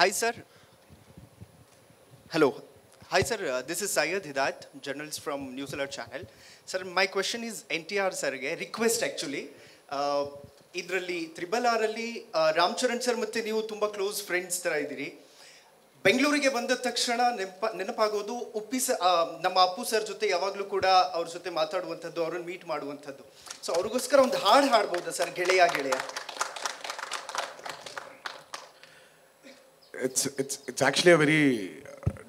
Hi sir. Hello. Hi sir, this is Syed Hidayat, journalist from News Alert channel. Sir, my question is NTR sir ge request actually. ಇದರಲ್ಲಿ RRR ಅಲ್ಲಿ Ram Charan sir ಮತ್ತೆ ನೀವು ತುಂಬ close friends ಥರ ಇದ್ದೀರಿ. ಬೆಂಗಳೂರಿಗೆ ಬಂದ ತಕ್ಷಣ ನೆನಪಾಗೋದು ನಮ್ಮ ಅಪ್ಪು ಸರ್ ಜೊತೆ ಯಾವಾಗಲೂ ಕೂಡ ಅವ್ರ ಜೊತೆ ಮಾತಾಡುವಂಥದ್ದು, ಅವ್ರನ್ನ ಮೀಟ್ ಮಾಡುವಂಥದ್ದು. ಸೊ ಅವ್ರಿಗೋಸ್ಕರ ಒಂದು ಹಾಡು ಹಾಡ್ಬೋದಾ ಸರ್, ಗೆಳೆಯ ಗೆಳೆಯ? It's actually a very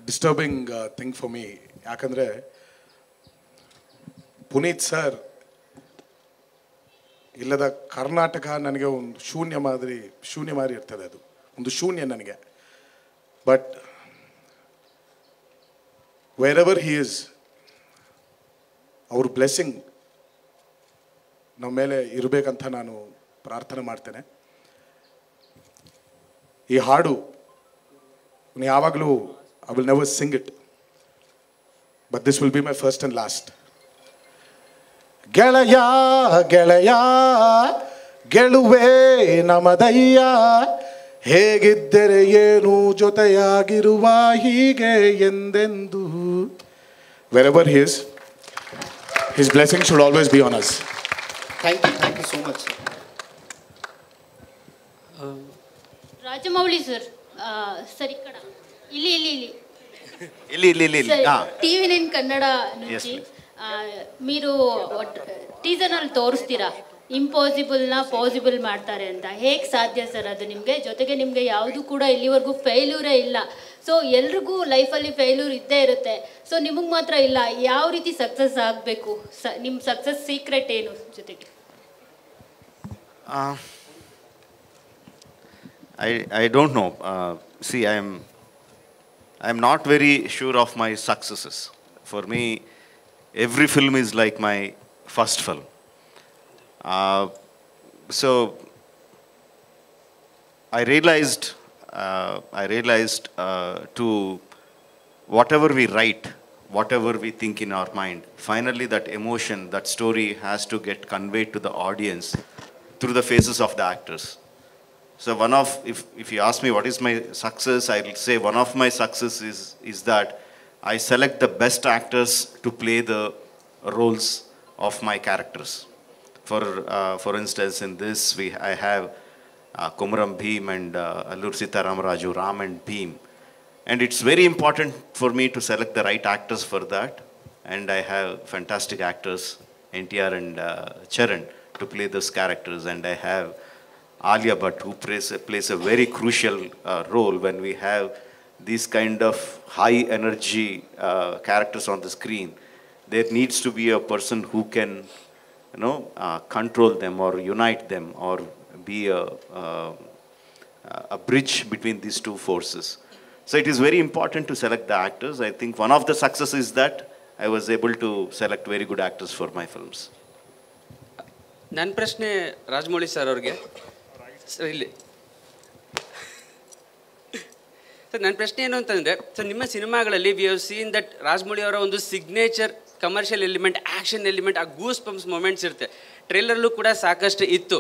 disturbing thing for me. ಯಾಕಂದರೆ ಪುನೀತ್ ಸರ್ ಇಲ್ಲದ ಕರ್ನಾಟಕ ನನಗೆ ಒಂದು ಶೂನ್ಯ ಮಾರಿ ಇರ್ತದೆ. ಅದು ಒಂದು ಶೂನ್ಯ ನನಗೆ. But where ever he is, ಅವ್ರ ಬ್ಲೆಸ್ಸಿಂಗ್ ನಮ್ಮ ಮೇಲೆ ಇರಬೇಕಂತ ನಾನು ಪ್ರಾರ್ಥನೆ ಮಾಡ್ತೇನೆ. ಈ ಹಾಡು ಯಾವಾಗಲೂ I will never Singh it, but this will be my first and last. ಗೆಳೆಯ ಗೆಳೆಯ ಗೆಲುವೆ ನಮದಯ್ಯ, ಹೇಗಿದ್ದರೆ ಏನು ಜೊತೆಯಾಗಿರುವ ಹೀಗೆ ಎಂದೆಂದು. Wherever he is, his blessing should always be on us. Thank you so much, sir. Rajamouli sir, sir ఇక్కడ ಇಲ್ಲಿ ಇಲ್ಲಿ ಟಿವಿ ನೈನ್ ಕನ್ನಡ నుంచి మీరు ಟೀಸರ್ನಲ್ಲಿ ತೋರಿಸ್ತೀರಾ ಇಂಪಾಸಿಬಲ್ನ ಪಾಸಿಬಲ್ ಮಾಡ್ತಾರೆ ಅಂತ. ಹೇಗೆ ಸಾಧ್ಯ ಸರ್ ಅದು ನಿಮಗೆ? ಜೊತೆಗೆ ನಿಮಗೆ ಯಾವುದು ಕೂಡ ಇಲ್ಲಿವರೆಗೂ ಫೇಲ್ಯೂರೇ ಇಲ್ಲ. ಸೊ ಎಲ್ರಿಗೂ ಲೈಫಲ್ಲಿ ಫೇಲ್ಯೂರ್ ಇದ್ದೇ ಇರುತ್ತೆ, ಸೊ ನಿಮಗೆ ಮಾತ್ರ ಇಲ್ಲ. ಯಾವ ರೀತಿ ಸಕ್ಸಸ್ ಆಗಬೇಕು, ನಿಮ್ಮ ಸಕ್ಸಸ್ ಸೀಕ್ರೆಟ್ ಏನು? ಜೊತೆಗೆ I don't know. See, I'm not very sure of my successes. For me, every film is like my first film. So I realized to whatever we write, whatever we think in our mind, finally that emotion, that story has to get conveyed to the audience through the faces of the actors. So if you ask me what is my success, I will say one of my success is that I select the best actors to play the roles of my characters. For instance, in this I have Komaram Bheem and Alluri Sitaram Raju, Ram and Bheem. And it's very important for me to select the right actors for that. And I have fantastic actors, NTR and Charan, to play those characters. And I have Alia Bhatt, who plays a very crucial role when we have these kind of high energy characters on the screen. There needs to be a person who can, control them or unite them or be a bridge between these two forces. So it is very important to select the actors. I think one of the successes is that I was able to select very good actors for my films. ನನ್ನ ಪ್ರಶ್ನೆ Rajamouli sir ಅವ್ರಿಗೆ. Sir ಇಲ್ಲಿ sir, ನನ್ನ ಪ್ರಶ್ನೆ ಏನು ಅಂತಂದರೆ, sir ನಿಮ್ಮ ಸಿನಿಮಾಗಳಲ್ಲಿ we have seen that Rajamouli ಅವರ ಒಂದು signature commercial element, action element, ಆ ಗೂಸ್ ಪಂಪ್ಸ್ ಮೂಮೆಂಟ್ಸ್ ಇರುತ್ತೆ. ಟ್ರೇಲರ್ಲ್ಲೂ ಕೂಡ ಸಾಕಷ್ಟು ಇತ್ತು.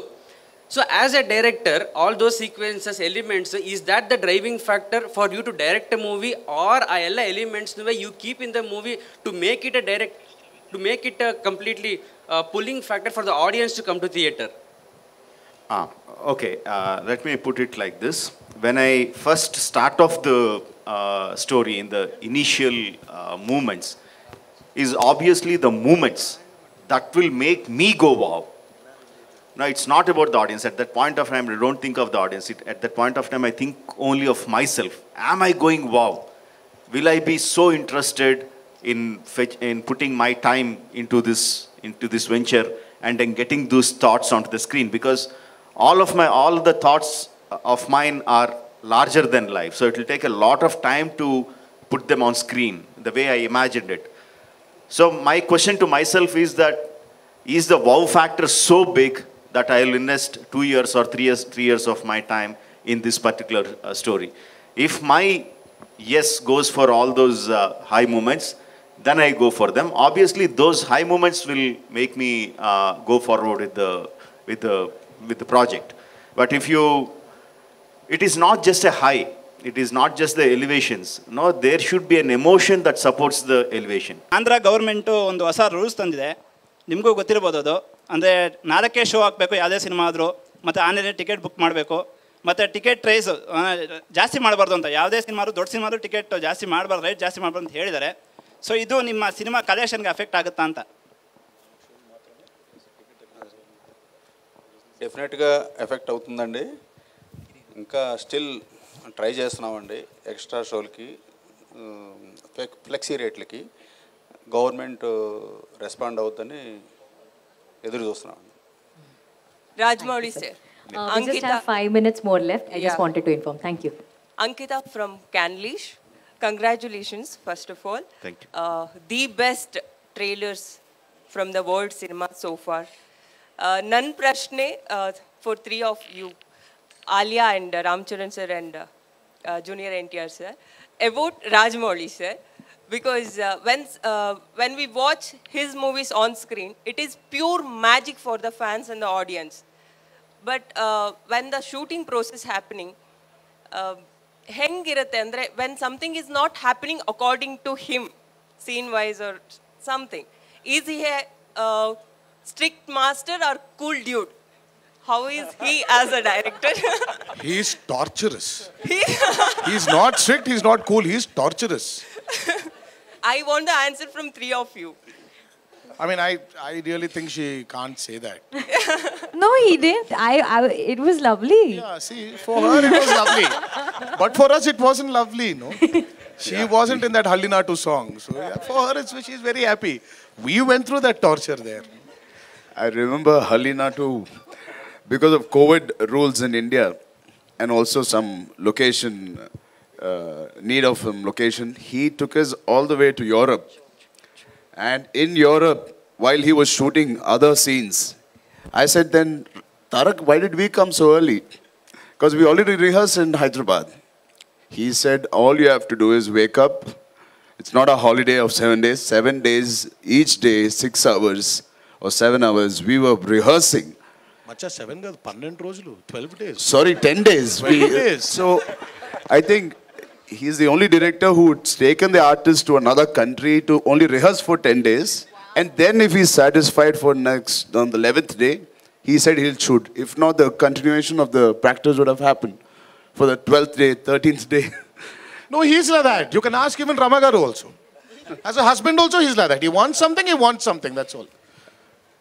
So as a director, all those sequences elements, is that the driving factor for you to direct a movie, or ಆ ಎಲ್ಲ ಎಲಿಮೆಂಟ್ಸ್ನೂ you keep in the movie to make it a completely pulling factor for the audience to come to theater? Okay, let me put it like this. When I first start off the story in the initial movements, is obviously the movements that will make me go wow. Now, it's not about the audience. At that point of time, I don't think of the audience. At that point of time, I think only of myself. Am I going wow? Will I be so interested in putting my time into this venture and then getting those thoughts onto the screen? Because all the thoughts of mine are larger than life. So it will take a lot of time to put them on screen, the way I imagined it. So my question to myself is that, is the wow factor so big that I will invest 2 years or 3 years of my time in this particular story? If my yes goes for all those high moments, then I go for them. Obviously, those high moments will make me go forward with the project. But it is not just a high. It is not just the elevations. No, there should be an emotion that supports the elevation. Andhra government ಒಂದು ಹೊಸ rules ತಂದಿದೆ, ನಿಮಗೂ ಗೊತ್ತಿರ್ಬೋದು. ಅದು ಅಂದರೆ 4ಕ್ಕೆ show ಹಾಕಬೇಕು ಯಾವುದೇ cinema ಆದರೂ, ಮತ್ತು ಆನ್ಲೈನಲ್ಲಿ ಟಿಕೆಟ್ ಬುಕ್ ಮಾಡಬೇಕು, ಮತ್ತು ಟಿಕೆಟ್ ಪ್ರೈಸ್ ಜಾಸ್ತಿ ಮಾಡಬಾರ್ದು ಅಂತ. ಯಾವುದೇ ಸಿನಿಮಾ ದೊಡ್ಡ ಸಿನಿಮಾ ಟಿಕೆಟ್ ಜಾಸ್ತಿ ಮಾಡಬಾರ್ದು, ರೇಟ್ ಜಾಸ್ತಿ ಮಾಡಬಾರ್ದು ಅಂತ ಹೇಳಿದ್ದಾರೆ. ಸೊ ಇದು ನಿಮ್ಮ ಸಿನಿಮಾ ಕಲೆಕ್ಷನ್ಗೆ ಅಫೆಕ್ಟ್ ಆಗುತ್ತಾ ಅಂತ? డెఫినెట్గా ఎఫెక్ట్ అవుతుందండి. ఇంకా స్టిల్ ట్రై చేస్తున్నామండి. ఎక్స్ట్రా షోలకి, ఫ్లెక్సీ రేట్లకి గవర్నమెంట్ రెస్పాండ్ అవుతుందని ఎదురు చూస్తున్నామండి. Rajmouli sir. We just have 5 minutes more left. I just wanted to inform. Thank you. Ankita from Canlish. Congratulations, first of all. Thank you. The best trailers from the world cinema so far. Nan prashne for 3 of you, Alia and Ram Charan sir and Junior NTR sir, about Rajmouli sir. Because when we watch his movies on screen, it is pure magic for the fans and the audience. But when the shooting process happening, ಹೆಂಗಿರುತ್ತೆ ಅಂದರೆ when something is not happening according to him, scene wise or something, is he a strict master or cool dude? How is he as a director? He's torturous. He's not strict, he's not cool, he's torturous. I want the answer from three of you. I mean, I really think she can't say that. No, he didn't. It was lovely. Yeah, see, for her it was lovely. But for us it wasn't lovely, no? She wasn't in that Hallinatu song. So yeah, for her she's very happy. We went through that torture there. I remember Hallinatu, because of COVID rules in India and also some location, need of some location, he took us all the way to Europe. And in Europe, while he was shooting other scenes, I said then, Tarak, why did we come so early? Because we already rehearsed in Hyderabad. He said, all you have to do is wake up. It's not a holiday of 7 days. 7 days, each day, 6 hours or 7 hours, we were rehearsing. Macha 7 kaadu 12 రోజులు 12 days. Sorry, 10 days. 12 days. So, I think he's the only director who's taken the artist to another country to only rehearse for 10 days. And then if he's satisfied for next, on the 11th day, he said he'll shoot. If not, the continuation of the practice would have happened for the 12th day, 13th day. No, he's like that. You can ask even Ramagaru also. As a husband also, he's like that. He wants something, that's all.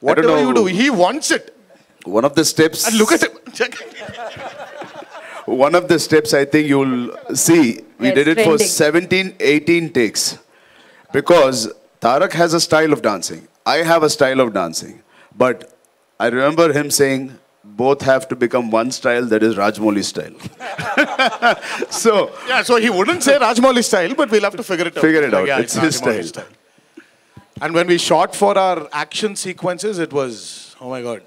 Whatever you do, he wants it. One of the steps... And look at him. One of the steps I think you'll see, we Yes, did it for trending. 17, 18 takes. Because Tarak has a style of dancing. I have a style of dancing. But I remember him saying, both have to become one style, that is Rajmouli style. So... Yeah, so he wouldn't say Rajmouli style, but we'll have to figure it out. Figure it out. Yeah, It's his Rajmouli style. And when we shot for our action sequences, it was, oh my God.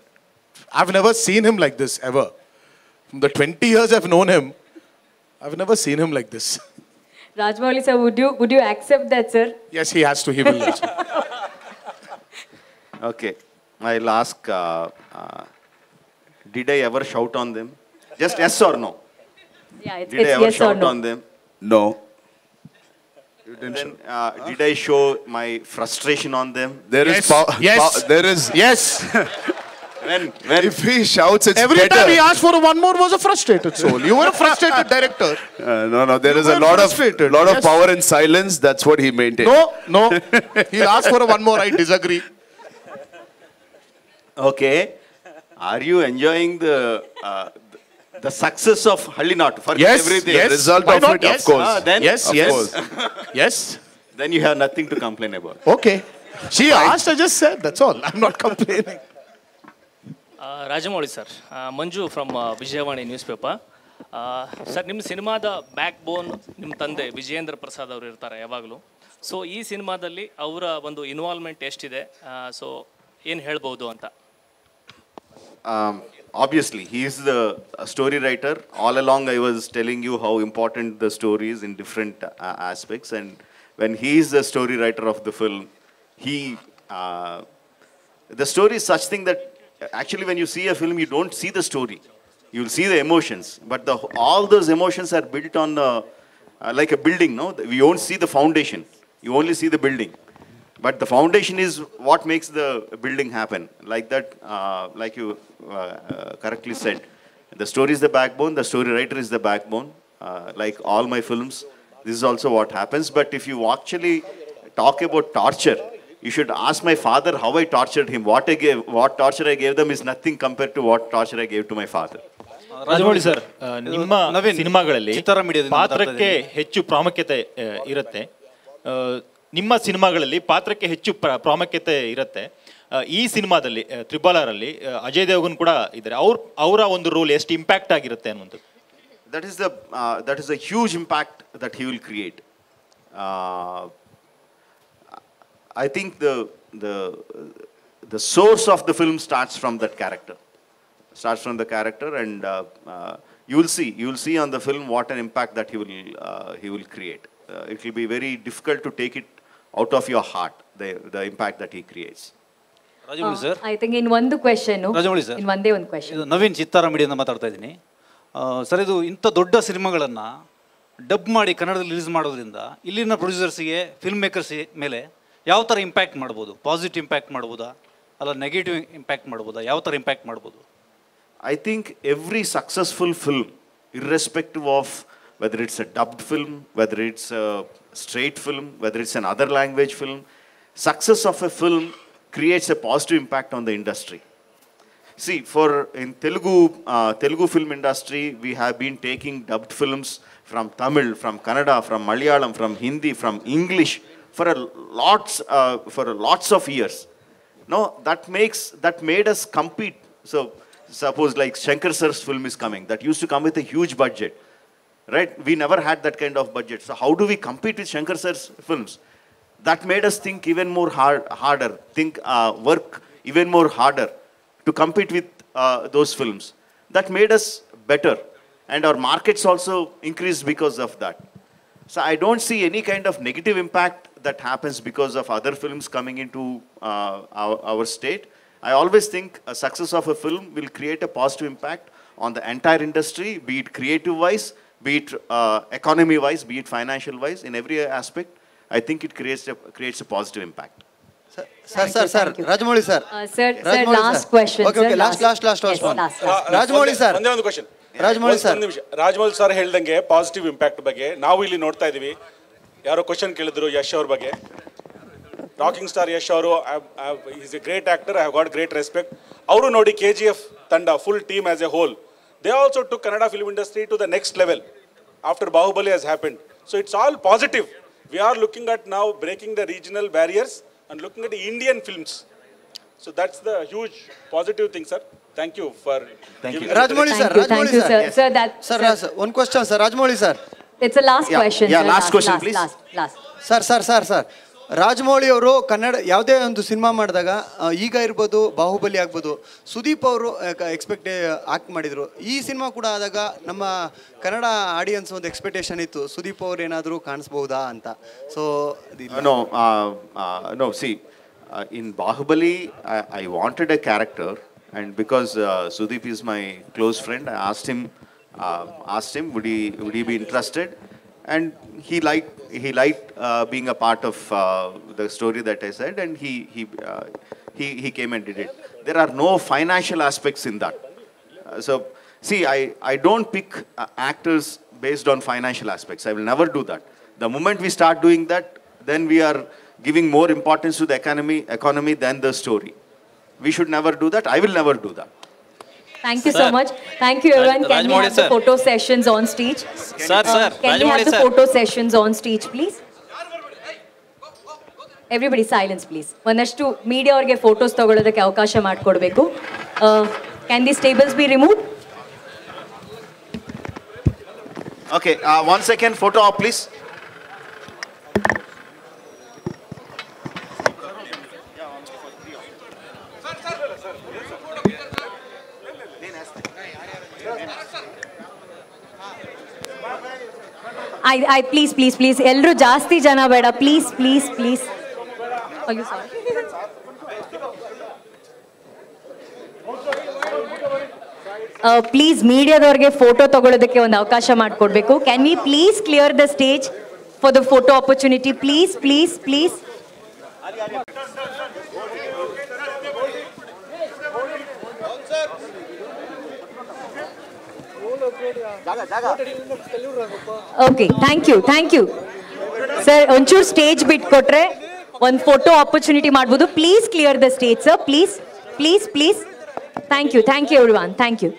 I've never seen him like this, ever. From the 20 years I've known him, I've never seen him like this. Rajmouli sir, would you accept that, sir? Yes, he has to. He will also. Okay, I'll ask, did I ever shout on them? Just yes or no? Yeah, it's Did I ever yes or shout no. on them? No. Then, did I show my frustration on them? There is there is... Yes. when If he shouts, it's Every better. time he asked for one more was a frustrated soul. You were a frustrated director. No, there is a lot of Yes. power in silence. That's what he maintained. No. He'll ask for one more. I disagree. Okay, are you enjoying the success of Hallinatu? Forget Yes, everything. yes. The result Why of not? it, Yes. of course. Then, Yes, Of yes. course. Yes. then you have nothing to complain about. Okay. She asked, I just said. That's all. I'm not complaining. Rajamouli sir Manju from Vijayavani news paper sir ನಿಮ್ಮ ಸಿನಿಮಾದ back ಬೋನ್ ನಿಮ್ಮ ತಂದೆ ವಿಜಯೇಂದ್ರ ಪ್ರಸಾದ್ ಅವರು ಇರ್ತಾರೆ ಯಾವಾಗಲೂ so ಈ ಸಿನಿಮಾದಲ್ಲಿ ಅವರ ಒಂದು ಇನ್ವಾಲ್ವ್ಮೆಂಟ್ ಎಷ್ಟಿದೆ ಸೊ ಏನು ಹೇಳ್ಬೋದು ಅಂತ Obviously, he is the story writer. All along, I was telling you how important the story is in different aspects. And when he is the story writer of the film, the story is such thing that actually when you see a film, you don't see the story. You will see the emotions. But all those emotions are built on like a building, no? We won't see the foundation. You only see the building. But the foundation is what makes the building happen. Like that, like you correctly said. The story is the backbone, the story writer is the backbone. Like all my films, this is also what happens. But if you actually talk about torture, you should ask my father how I tortured him. What torture I gave them is nothing compared to what torture I gave to my father. Rajamouli sir ನಿಮ್ಮ ಸಿನಿಮಾಗಳಲ್ಲಿ ಪಾತ್ರಕ್ಕೆ ಹೆಚ್ಚು ಪ್ರಾಮುಖ್ಯತೆ ಇರುತ್ತೆ ನಿಮ್ಮ ಸಿನಿಮಾಗಳಲ್ಲಿ ಪಾತ್ರಕ್ಕೆ ಹೆಚ್ಚು ಪ್ರಾಮುಖ್ಯತೆ ಇರುತ್ತೆ ಈ ಸಿನಿಮಾದಲ್ಲಿ ತ್ರಿಬಾಲರಲ್ಲಿ ಅಜಯ್ ದೇವಗನ್ ಕೂಡ ಇದ್ದಾರೆ ಅವರ ಒಂದು ರೋಲ್ ಎಷ್ಟು ಇಂಪ್ಯಾಕ್ಟ್ ಆಗಿರುತ್ತೆ ಅನ್ನುವಂಥದ್ದು that is a huge impact that he will create. I think the source of the film starts from that character. And you will see on the film what an impact that he will create. it will be very difficult to take it out of your heart, the impact that he creates. Rajamouli sir, I think in ಒಂದು question, Rajamouli sir, ಇನ್ ಒಂದೇ ಒಂದು question. ಇದು ನವೀನ್ ಚಿತ್ತಾರ ಮೀಡಿಯಿಂದ ಮಾತಾಡ್ತಾ ಇದ್ದೀನಿ. Sir, ಇದು ಇಂಥ ದೊಡ್ಡ ಸಿನಿಮಾಗಳನ್ನು ಡಬ್ ಮಾಡಿ ಕನ್ನಡದಲ್ಲಿ ರಿಲೀಸ್ ಮಾಡೋದ್ರಿಂದ ಇಲ್ಲಿನ ಪ್ರೊಡ್ಯೂಸರ್ಸಿಗೆ, ಫಿಲ್ಮ್ ಮೇಕರ್ಸ್ ಮೇಲೆ ಯಾವ ಥರ ಇಂಪ್ಯಾಕ್ಟ್ ಮಾಡ್ಬೋದು? ಪಾಸಿಟಿವ್ ಇಂಪ್ಯಾಕ್ಟ್ ಮಾಡ್ಬೋದಾ, ಅಲ್ಲ ನೆಗೆಟಿವ್ ಇಂಪ್ಯಾಕ್ಟ್ ಮಾಡ್ಬೋದಾ? ಯಾವ ಥರ ಇಂಪ್ಯಾಕ್ಟ್ ಮಾಡ್ಬೋದು? I think every successful film, irrespective of whether it's a dubbed film, whether it's a straight film, whether it's an other language film, success of a film creates a positive impact on the industry. See, in Telugu film industry, we have been taking dubbed films from Tamil, from Kannada, from Malayalam, from Hindi, from English for lots of years. No, that made us compete. So suppose like Shankar Sir's film is coming, that used to come with a huge budget, right? We never had that kind of budget. So how do we compete with Shankar Sir's films? That made us think even more harder, work even more harder to compete with those films. That made us better, and our markets also increased because of that. So I don't see any kind of negative impact that happens because of other films coming into our state. I always think a success of a film will create a positive impact on the entire industry, be it creative-wise, be it economy-wise, be it financial-wise, in every aspect. I think it creates a positive impact. Sir, Rajamouli sir. Sir, last question. Okay, last one. Rajamouli sir. ಒಂದೇ ಒಂದು question. Rajamouli sir, Rajamouli sir ಹೇಳ್ದಂಗೆ positive impact ಬಗ್ಗೆ ನಾವು ಇಲ್ಲಿ ನೋಡ್ತಾ ಇದೀವಿ. ಯಾರೋ question ಕೇಳಿದ್ರು ಯಶ್ ಅವ್ರ ಬಗ್ಗೆ. ರಾಕಿಂಗ್ ಸ್ಟಾರ್ ಯಶ್ ಅವರು, is a great actor, I have got great respect. ಅವರು ನೋಡಿ KGF ತಂಡ, full team as a whole, they also took Kannada film industry to the next level after Baahubali has happened. So it's all positive. We are looking at now breaking the regional barriers and looking at the Indian films. So that's the huge positive thing, sir. Thank you for giving us Rajamouli sir. Yes. Sir, one question, sir. Rajamouli sir. It's a last question. Yeah, last question, please. Last. Sir. Rajamouli ಅವರು ಕನ್ನಡ ಯಾವುದೇ ಒಂದು cinema ಮಾಡಿದಾಗ, ಈಗ ಇರ್ಬೋದು, ಬಾಹುಬಲಿ ಆಗ್ಬೋದು, ಸುದೀಪ್ ಅವರು expect act ಮಾಡಿದ್ರು. ಈ ಸಿನಿಮಾ ಕೂಡ ಆದಾಗ ನಮ್ಮ ಕನ್ನಡ ಆಡಿಯನ್ಸ್ ಒಂದು ಎಕ್ಸ್ಪೆಕ್ಟೇಷನ್ ಇತ್ತು, ಸುದೀಪ್ ಅವ್ರು ಏನಾದರೂ ಕಾಣಿಸ್ಬಹುದಾ ಅಂತ. So no, see, in Bahubali, I wanted a character, and because Sudeep is my close friend, I asked him would he be interested, and he liked being a part of the story that I said, and he came and did it. There are no financial aspects in that. So see, I don't pick actors based on financial aspects. I will never do that. The moment we start doing that, then we are giving more importance to the economy than the story. We should never do that. I will never do that. Thank you so much. Thank you everyone. Can we have the photo sessions on stage? Sir, can we have the photo sessions on stage, please? Everybody silence, please. ಒಂದಷ್ಟು media ಅವರಿಗೆ photos ತಗೊಳ್ಳೋದಕ್ಕೆ ಅವಕಾಶ ಮಾಡಿಕೊಡ್ಬೇಕು. Can these tables be removed? Okay, 1 second, photo op, please. Please, ಎಲ್ಲರೂ ಜಾಸ್ತಿ ಜನ ಬೇಡ, please. ಅಯ್ಯೋ ಸಾರಿ. ಪ್ಲೀಸ್ ಮೀಡಿಯಾದವ್ರಿಗೆ ಫೋಟೋ ತಗೊಳ್ಳೋದಕ್ಕೆ ಒಂದು ಅವಕಾಶ ಮಾಡಿಕೊಡ್ಬೇಕು. Can we please clear the stage for the photo opportunity, please. Okay, thank you sir. ಒಂಚೂರು ಸ್ಟೇಜ್ ಬಿಟ್ಕೊಟ್ರೆ ಒಂದು ಫೋಟೋ ಆಪರ್ಚುನಿಟಿ ಮಾಡ್ಬೋದು. Please clear the stage sir, please. Thank you everyone, thank you.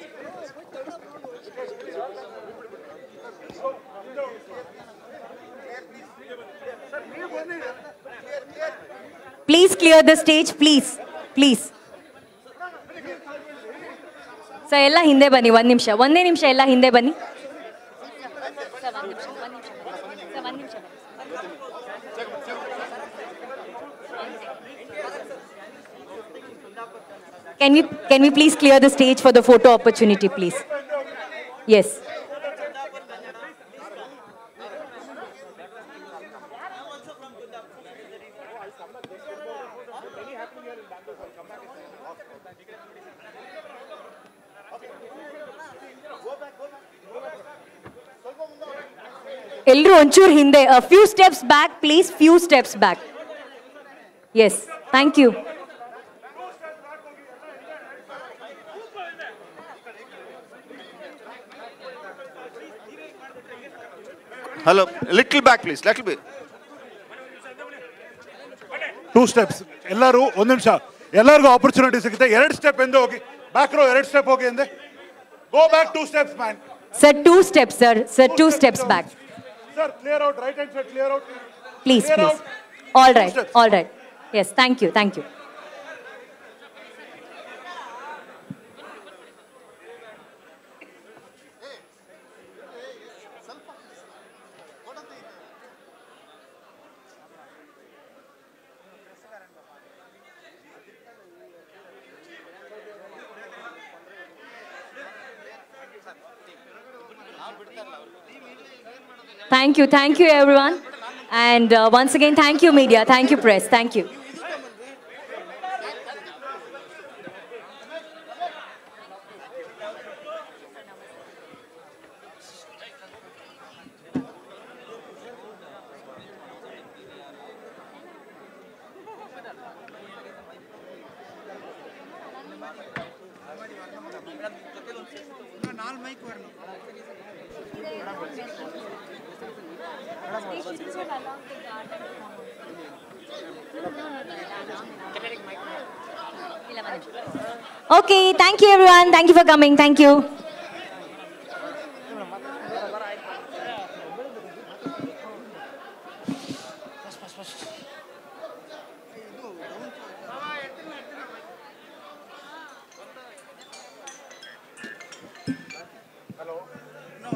Please clear the stage, please. Sir ಎಲ್ಲ ಹಿಂದೆ ಬನ್ನಿ, ಒಂದೇ ನಿಮಿಷ ಎಲ್ಲ ಹಿಂದೆ ಬನ್ನಿ. Can we please clear the stage for the photo opportunity, please? Yes. ಎಲ್ಲರೂ ಒಂಚೂರು ಹಿಂದೆ, few steps back please, few steps back. Yes, thank you. Hello, little back please, little bit. 2 steps. ಎಲ್ಲರೂ ಒಂದು ನಿಮಿಷ, ಎಲ್ಲರಿಗೂ ಆಪರ್ಚುನಿಟಿ ಸಿಗುತ್ತೆ. 2 ಸ್ಟೆಪ್ ಎಂದು ಹೋಗಿ, ಬ್ಯಾಕ್ ರೋ 2 ಸ್ಟೆಪ್ ಹೋಗಿ ಎಂದೆ. Go back 2 steps man. Sir 2 steps sir, sir 2 steps back. Sir, clear out, right hand side, clear out. Please, Clear please. out. All 2 right, steps. all right. Yes, thank you, thank you. Thank you everyone. And once again, thank you media, thank you press, thank you. Okay, thank you everyone. Thank you for coming. Thank you. Hello. No,